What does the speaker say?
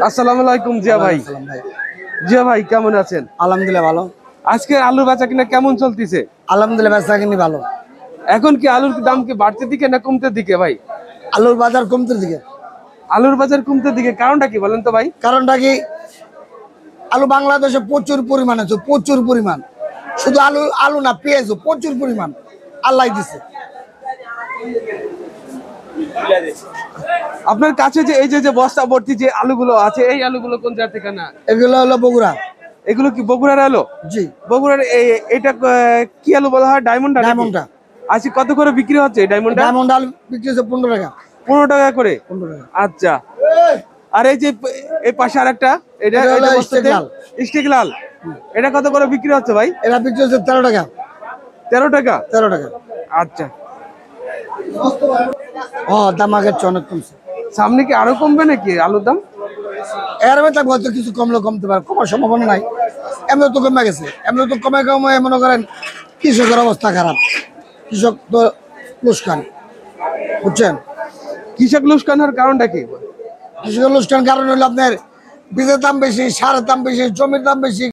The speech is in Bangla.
আসসালামু আলাইকুম জিয়া ভাই। জিয়া ভাই কেমন আছেন? আলহামদুলিল্লাহ ভালো। আজকে আলুর বেচা কিনা কেমন চলতেছে? আলহামদুলিল্লাহ বেচা কিনি ভালো। এখন কি আলুর দাম কি বাড়তে দিকে না কমতে দিকে ভাই? আলুর বাজার কমতে দিকে। আলুর বাজার কমতে দিকে, কারণটা কি বলেন তো ভাই? কারণটা কি, আলু বাংলাদেশে প্রচুর পরিমাণ আছে, প্রচুর পরিমাণ। শুধু আলু আলু না, পেঁয়াজও প্রচুর পরিমাণ আল্লাহ দিছে। আপনার কাছে যে এই যে বস্তা ভর্তি যে আলুগুলো আছে, এই আলুগুলো কোন জায়গা থেকে না? এগুলো হলো বগুড়া। এগুলো কি বগুড়ার আলু? জি। বগুড়ার এটা কি আলু বলা হয়? ডায়মন্ডটা? ডায়মন্ডটা। আজকে কত করে বিক্রি হচ্ছে এই ডায়মন্ডটা? ডায়মন্ড আলু বিক্রি হচ্ছে 15 টাকা। 15 টাকা করে? 15 টাকা। আচ্ছা। আর এই যে এই পাশে আরেকটা, এটা হলো বস্তাতে স্টিক লাল, এটা কত করে বিক্রি হচ্ছে ভাই? এরা বিক্রি হচ্ছে 13 টাকা। 13 টাকা? 13 টাকা। আচ্ছা। দাম আগের চেয়ে অনেক কমছে। সামনে কি আরো কমবে নাকি আলুর দাম? এর মধ্যে হয়তো কিছু কমলে কমতে পারে, কমার সম্ভাবনা নাই। এমনি তো কমে গেছে, এমনি তো কমে মনে করেন কৃষকের অবস্থা খারাপ। কৃষক তো লোকসান, বুঝছেন? কৃষক লোকসান হওয়ার কারণটা কি? কৃষকের লোকসান কারণ হলো আপনার বীজের দাম বেশি, সারের দাম বেশি, জমির দাম বেশি।